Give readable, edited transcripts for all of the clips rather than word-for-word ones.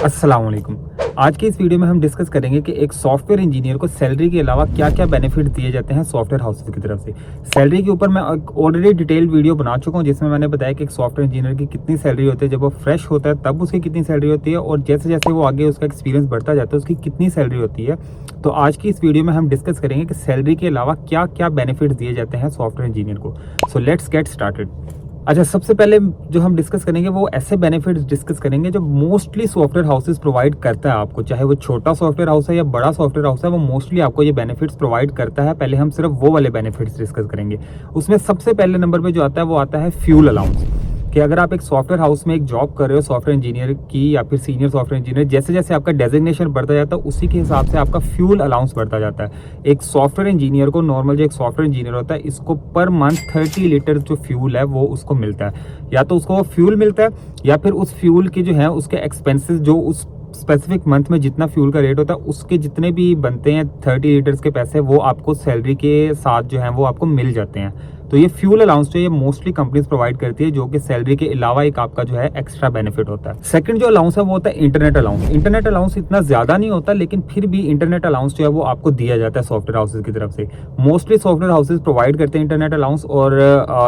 अस्सलाम वालेकुम। आज की इस वीडियो में हम डिस्कस करेंगे कि एक सॉफ्टवेयर इंजीनियर को सैलरी के अलावा क्या-क्या बेनिफिट दिए जाते हैं सॉफ्टवेयर हाउसेस की तरफ से। सैलरी के ऊपर मैं ऑलरेडी डिटेल्ड वीडियो बना चुका हूं जिसमें मैंने बताया कि एक सॉफ्टवेयर इंजीनियर की कितनी सैलरी होती है, जब वो फ्रेश होता है तब उसकी कितनी सैलरी होती है और जैसे-जैसे वो आगे उसका एक्सपीरियंस बढ़ता जाता है उसकी कितनी सैलरी होती है। तो आज की इस वीडियो में हम डिस्कस करेंगे कि सैलरी के अलावा क्या-क्या बेनिफिट्स दिए जाते हैं सॉफ्टवेयर इंजीनियर को। So let's get started. अच्छा, सबसे पहले जो हम डिस्कस करेंगे वो ऐसे बेनिफिट्स डिस्कस करेंगे जो मोस्टली सॉफ्टवेयर हाउसेस प्रोवाइड करता है आपको, चाहे वो छोटा सॉफ्टवेयर हाउस है या बड़ा सॉफ्टवेयर हाउस है, वो मोस्टली आपको ये बेनिफिट्स प्रोवाइड करता है। पहले हम सिर्फ वो वाले बेनिफिट्स डिस्कस करेंगे। उसमें सबसे पहले नंबर पे जो आता है वो आता है फ्यूल अलाउंस। कि अगर आप एक सॉफ्टवेयर हाउस में एक जॉब कर रहे हो सॉफ्टवेयर इंजीनियर की या फिर सीनियर सॉफ्टवेयर इंजीनियर, जैसे जैसे आपका डेजिग्नेशन बढ़ता जाता है उसी के हिसाब से आपका फ्यूल अलाउंस बढ़ता जाता है। एक सॉफ्टवेयर इंजीनियर को नॉर्मल जो एक सॉफ्टवेयर इंजीनियर होता है इसको पर मंथ 30 लीटर जो फ्यूल है वो उसको मिलता है। या तो उसको वो फ्यूल मिलता है या फिर उस फ्यूल के जो है उसके एक्सपेंसेस जो उस स्पेसिफिक मंथ में जितना फ्यूल का रेट होता है उसके जितने भी बनते हैं 30 लीटर्स के पैसे वो आपको सैलरी के साथ जो है वो आपको मिल जाते हैं। तो ये फ्यूल अलाउंस जो ये मोस्टली कंपनीज प्रोवाइड करती है, जो कि सैलरी के अलावा एक आपका जो है एक्स्ट्रा बेनिफिट होता है। सेकंड जो अलाउंस है वो होता है इंटरनेट अलाउंस। इंटरनेट अलाउंस इतना ज्यादा नहीं होता लेकिन फिर भी इंटरनेट अलाउंस जो है वो आपको दिया जाता है सॉफ्टवेयर हाउसेज की तरफ से। मोस्टली सॉफ्टवेयर हाउसेज प्रोवाइड करते हैं इंटरनेट अलाउंस और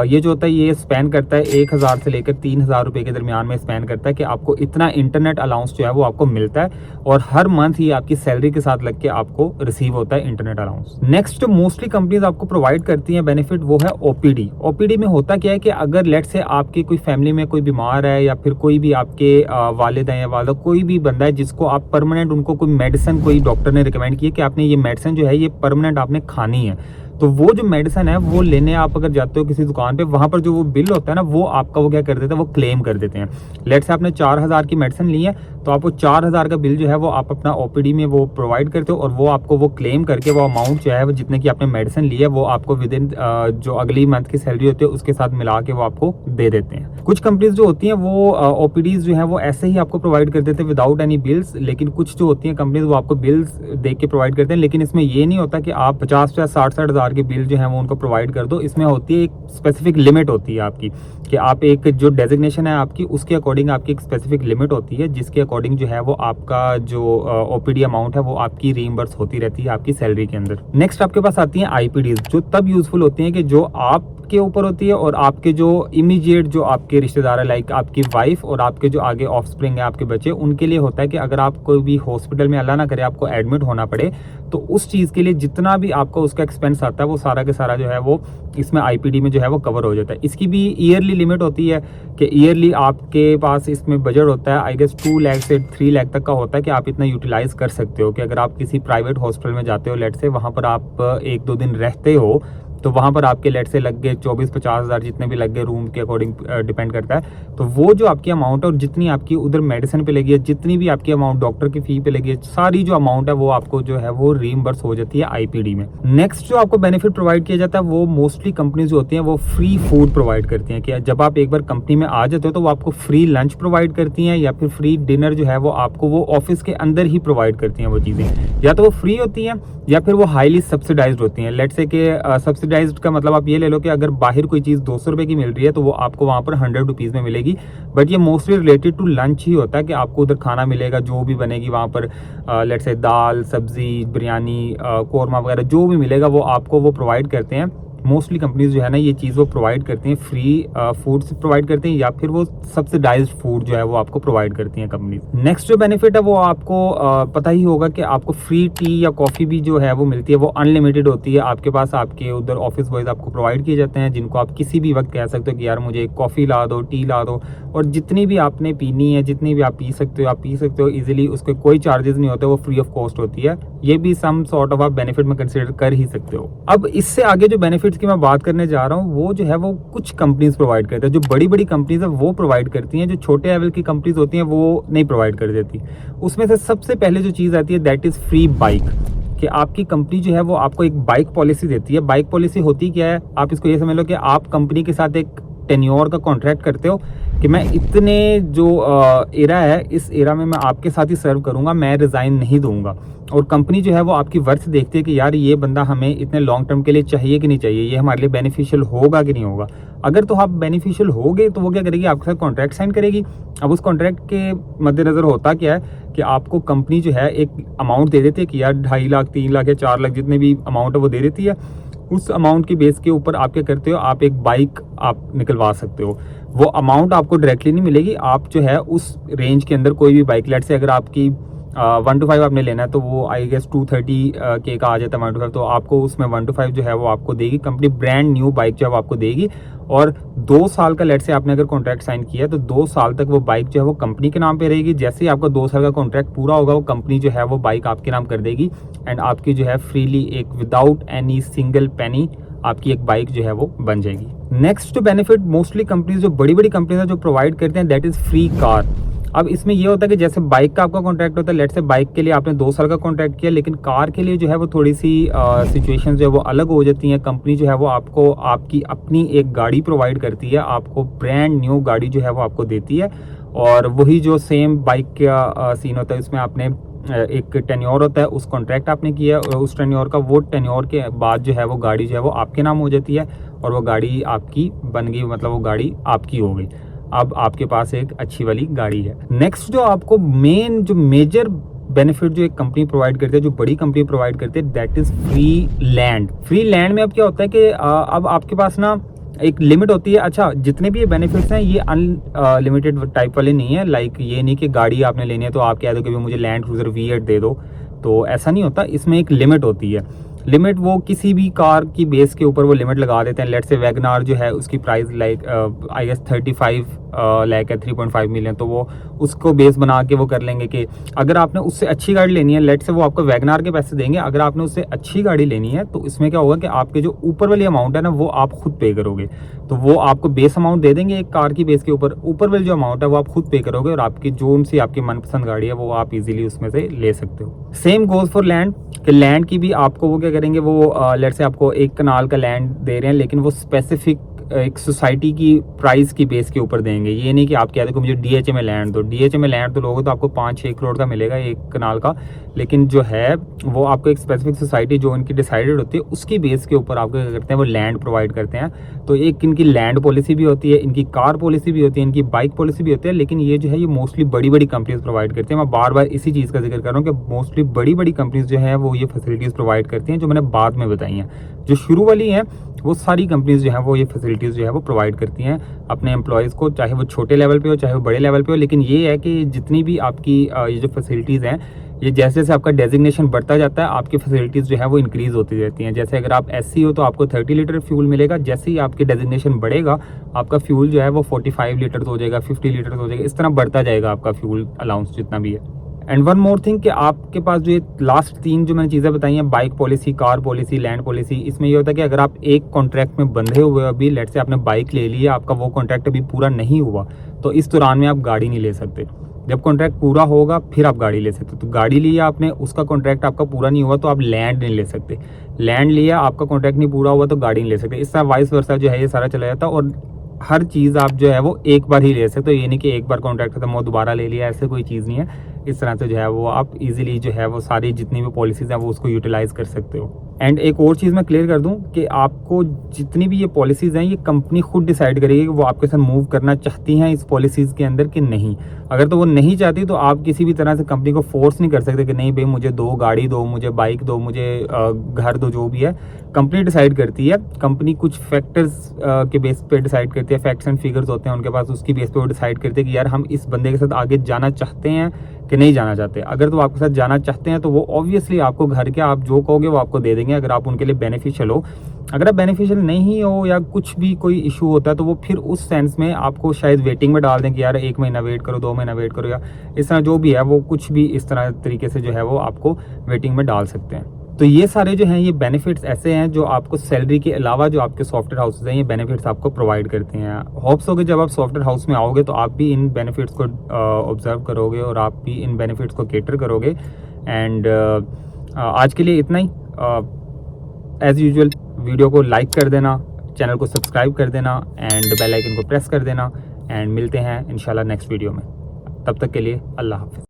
ये जो होता है ये स्पेन करता है 1000 से लेकर 3000 रुपए के दरमियान में स्पेन करता है कि आपको इतना इंटरनेट अलाउंस जो है वो आपको मिलता है और हर मंथ ये आपकी सैलरी के साथ लग के आपको रिसीव होता है internet allowance. Next mostly companies आपको प्रोवाइड करती है बेनिफिट वो है ओपीडी। ओपीडी में होता क्या है कि अगर लेट से आपकी कोई फैमिली में कोई बीमार है या फिर कोई भी आपके वालिद हैं या वालिदा कोई भी बंदा है जिसको आप परमानेंट उनको कोई मेडिसिन कोई डॉक्टर ने रिकमेंड की है कि आपने ये मेडिसिन जो है ये परमानेंट आपने खानी है, तो वो जो मेडिसिन है वो लेने आप अगर जाते हो किसी दुकान पे, वहां पर जो वो बिल होता है ना वो आपका वो क्या कर देते हैं, वो क्लेम कर देते हैं। लेट से आपने 4000 की मेडिसिन ली है तो आप वो 4000 का बिल जो है वो आप अपना ओपीडी में वो प्रोवाइड करते हो और वो आपको वो क्लेम करके वो अमाउंट जो है वो जितने की आपने मेडिसिन ली है वो आपको विद इन जो अगली मंथ की सैलरी होती है उसके साथ मिला के वो आपको दे देते हैं। कुछ कंपनीज जो होती हैं वो ओपीडीज जो है वो ऐसे ही आपको प्रोवाइड कर देते हैं विदाउट एनी बिल्स, लेकिन कुछ जो होती हैं कंपनीज वो आपको बिल्स देख के प्रोवाइड करते हैं। लेकिन इसमें ये नहीं होता कि आप 50 या 60 हजार के बिल जो है वो उनको प्रोवाइड कर दो। इसमें होती है एक स्पेसिफिक लिमिट होती है आपकी कि आप एक जो डेजिग्नेशन है आपकी उसके अकॉर्डिंग आपकी एक स्पेसिफिक लिमिट होती है जिसके अकॉर्डिंग जो है वो आपका जो ओपीडी अमाउंट है वो आपकी रीइंबर्स होती रहती है आपकी सैलरी के अंदर। नेक्स्ट आपके पास आती है आईपीडीज, जो तब यूजफुल होती हैं कि जो आपके ऊपर होती है और आपके जो इमीडिएट जो आपके रिश्तेदार है लाइक आपकी वाइफ और आपके जो आगे ऑफस्प्रिंग है आपके बच्चे, उनके लिए होता है कि अगर आप कोई भी हॉस्पिटल में अल्लाह ना करे आपको एडमिट होना पड़े तो उस चीज के लिए जितना भी आपका उसका एक्सपेंस आता है वो सारा के सारा जो है वो इसमें आईपीडी में जो है वो कवर हो जाता है। इसकी भी ईयरली लिमिट होती है कि ईयरली आपके पास इसमें बजट होता है आई गेस 2 लाख से 3 लाख तक का होता है कि आप इतना यूटिलाइज कर सकते हो कि अगर आप किसी प्राइवेट हॉस्पिटल में जाते हो लेट से वहां पर आप 1-2 दिन रहते हो तो वहां पर आपके लेट से लग गए 24-50 हजार जितने भी लग गए, रूम के अकॉर्डिंग डिपेंड करता है। तो वो जो आपकी अमाउंट है और जितनी आपकी उधर मेडिसिन पे लगी है, जितनी भी आपकी अमाउंट डॉक्टर की फी पे लगी है, सारी जो अमाउंट है वो आपको जो है वो रीइंबर्स हो जाती है आईपीडी में। नेक्स्ट जो आपको बेनिफिट प्रोवाइड किया जाता है वो मोस्टली कंपनीज जो होती हैं वो फ्री फूड प्रोवाइड करती हैं कि जब आप एक बार कंपनी में आ जाते हो तो वो आपको फ्री लंच प्रोवाइड करती हैं या फिर फ्री डिनर जो है वो आपको वो ऑफिस के अंदर ही प्रोवाइड करती हैं। वो चीजें या तो वो फ्री होती हैं या फिर वो हाईली सब्सिडाइज्ड होती हैं। लेट से के सब्सिडाइज्ड का मतलब आप ये ले लो कि अगर बाहर कोई चीज 200 रुपए की मिल रही है तो वो आपको वहां पर 100 रुपीज में मिलेगी, बट ये मोस्टली रिलेटेड टू लंच ही होता है कि आपको उधर खाना मिलेगा जो भी बनेगी वहां पर लेट से दाल सब्जी बिरयानी कोरमा वगैरह जो भी मिलेगा वो आपको वो प्रोवाइड करते हैं। मोस्टली कंपनीज जो है ना ये चीज़ वो प्रोवाइड करती हैं, फ्री फूड्स प्रोवाइड करती हैं या फिर वो सब्सिडाइज्ड फूड जो है वो आपको प्रोवाइड करती हैं कंपनीज। नेक्स्ट जो बेनिफिट है वो आपको पता ही होगा कि आपको फ्री टी या कॉफ़ी भी जो है वो मिलती है, वो अनलिमिटेड होती है आपके पास। आपके उधर ऑफिस बॉयज आपको प्रोवाइड किए जाते हैं जिनको आप किसी भी वक्त कह सकते हो कि यार मुझे एक कॉफ़ी ला दो, टी ला दो, और जितनी भी आपने पीनी है जितनी भी आप पी सकते हो आप पी सकते हो ईजिली, उसके कोई चार्जेस नहीं होते, वो फ्री ऑफ कॉस्ट होती है। ये भी सम सॉर्ट ऑफ आप बेनिफिट में कंसिडर कर ही सकते हो। अब इससे आगे जो बेनिफिट्स की मैं बात करने जा रहा हूँ वो जो है वो कुछ कंपनीज प्रोवाइड करते हैं। जो बड़ी बड़ी कंपनीज है वो प्रोवाइड करती हैं, जो छोटे लेवल की कंपनीज होती हैं वो नहीं प्रोवाइड कर देती। उसमें से सबसे पहले जो चीज़ आती है दैट इज़ फ्री बाइक, कि आपकी कंपनी जो है वो आपको एक बाइक पॉलिसी देती है। बाइक पॉलिसी होती क्या है, आप इसको ये समझ लो कि आप कंपनी के साथ एक टेन्योर का कॉन्ट्रैक्ट करते हो कि मैं इतने जो एरा है इस एरा में मैं आपके साथ ही सर्व करूंगा, मैं रिजाइन नहीं दूंगा। और कंपनी जो है वो आपकी वर्थ देखती है कि यार ये बंदा हमें इतने लॉन्ग टर्म के लिए चाहिए कि नहीं चाहिए, ये हमारे लिए बेनिफिशियल होगा कि नहीं होगा। अगर तो आप बेनिफिशियल होगे तो वो क्या करेगी, आपके साथ कॉन्ट्रैक्ट साइन करेगी। अब उस कॉन्ट्रैक्ट के मद्देनज़र होता क्या है कि आपको कंपनी जो है एक अमाउंट दे देती है कि यार 2.5 लाख 3 लाख या 4 लाख जितने भी अमाउंट है वो दे देती है। उस अमाउंट की बेस के ऊपर आप क्या करते हो, आप एक बाइक आप निकलवा सकते हो। वो अमाउंट आपको डायरेक्टली नहीं मिलेगी, आप जो है उस रेंज के अंदर कोई भी बाइक, लेट से अगर आपकी 1 to 5 आपने लेना है तो वो आई गेस 230 के का आ जाता है 1 to 5, तो आपको उसमें 1 to 5 जो है वो आपको देगी कंपनी, ब्रांड न्यू बाइक जो है वो आपको देगी। और 2 साल का लेट से आपने अगर कॉन्ट्रैक्ट साइन किया तो 2 साल तक वो बाइक जो है वो कंपनी के नाम पे रहेगी। जैसे ही आपका 2 साल का कॉन्ट्रैक्ट पूरा होगा वो कंपनी जो है वो बाइक आपके नाम कर देगी एंड आपकी जो है फ्रीली एक विदाउट एनी सिंगल पेनी आपकी एक बाइक जो है वो बन जाएगी। नेक्स्ट जो बेनिफिट मोस्टली कंपनीज, जो बड़ी बड़ी कंपनीज है जो प्रोवाइड करते हैं, दैट इज़ फ्री कार। अब इसमें ये होता है कि जैसे बाइक का आपका कॉन्ट्रैक्ट होता है, लेट से बाइक के लिए आपने 2 साल का कॉन्ट्रैक्ट किया, लेकिन कार के लिए जो है वो थोड़ी सी सिचुएशन जो है वो अलग हो जाती हैं। कंपनी जो है वो आपको आपकी अपनी एक गाड़ी प्रोवाइड करती है, आपको ब्रांड न्यू गाड़ी जो है वो आपको देती है। और वही जो सेम बाइक का सीन होता है, इसमें आपने एक टेन्योर होता है, उस कॉन्ट्रैक्ट आपने किया और उस टेन्योर का, वो टेन्योर के बाद जो है वो गाड़ी जो है वो आपके नाम हो जाती है और वो गाड़ी आपकी बन गई, मतलब वो गाड़ी आपकी हो गई। अब आपके पास एक अच्छी वाली गाड़ी है। नेक्स्ट जो आपको मेन जो मेजर बेनिफिट जो एक कंपनी प्रोवाइड करती है, जो बड़ी कंपनी प्रोवाइड करती है, that is free land. Free land में अब क्या होता है कि अब आपके पास ना एक लिमिट होती है। अच्छा, जितने भी ये बेनिफिट्स हैं ये अनलिमिटेड टाइप वाले नहीं है। लाइक ये नहीं कि गाड़ी आपने लेनी है तो आप कह दो कि मुझे लैंड क्रूजर V8 दे दो, तो ऐसा नहीं होता। इसमें एक लिमिट होती है। लिमिट वो किसी भी कार की बेस के ऊपर वो लिमिट लगा देते हैं। लेट से वैगनार जो है उसकी price like I guess 35 lakh है, 3.5 मिलियन, तो वो उसको बेस बना के वो कर लेंगे कि अगर आपने उससे अच्छी गाड़ी लेनी है, लेट से वो आपको वैगनार के पैसे देंगे। अगर आपने उससे अच्छी गाड़ी लेनी है तो इसमें क्या होगा कि आपके जो ऊपर वाली अमाउंट है ना वो आप खुद पे करोगे। तो वो आपको बेस अमाउंट दे देंगे एक कार की बेस के ऊपर वाली जो अमाउंट है वो आप खुद पे करोगे और आपकी जो उनसे आपकी मनपसंद गाड़ी है वो आप इजीली उसमें से ले सकते हो। सेम गोज फॉर लैंड, कि लैंड की भी आपको वो क्या करेंगे, वो लेट से आपको 1 कनाल का लैंड दे रहे हैं, लेकिन वो स्पेसिफिक एक सोसाइटी की प्राइस की बेस के ऊपर देंगे। ये नहीं कि आप कहते हो मुझे DHA में लैंड दो। DHA में लैंड तो लोगे तो आपको 5-6 करोड़ का मिलेगा 1 कनाल का, लेकिन जो है वो आपको एक स्पेसिफिक सोसाइटी जो इनकी डिसाइडेड होती है उसकी बेस के ऊपर आपको क्या करते हैं, वो लैंड प्रोवाइड करते हैं। तो एक इनकी लैंड पॉलिसी भी होती है, इनकी कार पॉलिसी भी होती है, इनकी बाइक पॉलिसी भी होती है, लेकिन ये जो है ये मोस्टली बड़ी बड़ी कंपनीज प्रोवाइड करती हैं। मैं बार बार इसी चीज़ का जिक्र कर रहा हूँ कि मोस्टली बड़ी बड़ी कंपनीज जो है वो ये फैसिलिटीज़ प्रोवाइड करती हैं जो मैंने बाद में बताई हैं। जो शुरू वाली हैं वो सारी कंपनीज जो है वो ये फैसिलिटीज़ जो है वो प्रोवाइड करती हैं अपने एम्प्लॉयज़ को, चाहे वो छोटे लेवल पे हो चाहे वो बड़े लेवल पे हो। लेकिन ये है कि जितनी भी आपकी ये जो फैसिलिटीज़ हैं, ये जैसे जैसे आपका डेजिग्नेशन बढ़ता जाता है आपकी फैसिलिटीज़ जो है वो इंक्रीज़ होती रहती हैं। जैसे अगर आप SC हो तो आपको 30 लीटर फ्यूल मिलेगा, जैसे ही आपकी डेजिग्नेशन बढ़ेगा आपका फ्यूल जो है वो 45 लीटर हो जाएगा, 50 लीटर हो जाएगा, इस तरह बढ़ता जाएगा आपका फ्यूल अलाउंस जितना भी है। एंड वन मोर थिंग कि आपके पास जो ये लास्ट 3 जो मैंने चीज़ें बताई हैं, bike policy, car policy, land policy, इसमें ये होता है कि अगर आप एक कॉन्ट्रैक्ट में बंधे हुए हो, अभी लेट से आपने बाइक ले ली है, आपका वो कॉन्ट्रैक्ट अभी पूरा नहीं हुआ, तो इस दौरान में आप गाड़ी नहीं ले सकते। जब कॉन्ट्रैक्ट पूरा होगा फिर आप गाड़ी ले सकते। तो गाड़ी लिया आपने, उसका कॉन्ट्रैक्ट आपका पूरा नहीं हुआ तो आप लैंड नहीं ले सकते। लैंड लिया, आपका कॉन्ट्रैक्ट नहीं पूरा हुआ तो गाड़ी नहीं ले सकते। इस तरह वाइस वर्सा जो है ये सारा चला जाता है। और हर चीज़ आप जो है वो एक बार ही ले सकते हो, ये नहीं कि एक बार कॉन्ट्रैक्ट खत्म हो दोबारा ले लिया, ऐसे कोई चीज़ नहीं है। इस तरह से जो है वो आप इजीली जो है वो सारी जितनी भी पॉलिसीज़ हैं वो उसको यूटिलाइज़ कर सकते हो। एंड एक और चीज़ मैं क्लियर कर दूं कि आपको जितनी भी ये पॉलिसीज़ हैं ये कंपनी खुद डिसाइड करेगी कि वो आपके साथ मूव करना चाहती हैं इस पॉलिसीज़ के अंदर कि नहीं। अगर तो वो नहीं चाहती तो आप किसी भी तरह से कंपनी को फोर्स नहीं कर सकते कि नहीं भाई मुझे दो, गाड़ी दो, मुझे बाइक दो, मुझे घर दो, जो भी है कंपनी डिसाइड करती है। कंपनी कुछ फैक्टर्स के बेस पे डिसाइड करती है, फैक्ट्स एंड फिगर्स होते हैं उनके पास, उसकी बेस पे वो डिसाइड करते हैं कि यार हम इस बंदे के साथ आगे जाना चाहते हैं कि नहीं जाना चाहते। अगर तो आपके साथ जाना चाहते हैं तो वो ऑब्वियसली आपको घर के आप जो कहोगे वो आपको दे देंगे, अगर आप उनके लिए बेनिफिशियल हो। अगर आप बेनिफिशियल नहीं हो या कुछ भी कोई इशू होता है तो वो फिर उस सेंस में आपको शायद वेटिंग में डाल दें कि यार 1 महीना वेट करो, 2 महीना वेट करो, या इस तरह जो भी है वो कुछ भी इस तरह तरीके से जो है वो आपको वेटिंग में डाल सकते हैं। तो ये सारे जो हैं ये बेनिफिट्स ऐसे हैं जो आपको सैलरी के अलावा जो आपके सॉफ्टवेयर हाउसेज हैं ये बेनिफिट्स आपको प्रोवाइड करते हैं। होप्स हो कि जब आप सॉफ्टवेयर हाउस में आओगे तो आप भी इन बेनिफिट्स को ऑब्जर्व करोगे और आप भी इन बेनिफिट्स को केटर करोगे। एंड आज के लिए इतना ही। एज़ यूजुअल वीडियो को लाइक कर देना, चैनल को सब्सक्राइब कर देना एंड बेल आइकन को प्रेस कर देना। एंड मिलते हैं इंशाल्लाह नेक्स्ट वीडियो में। तब तक के लिए अल्लाह हाफ़िज़।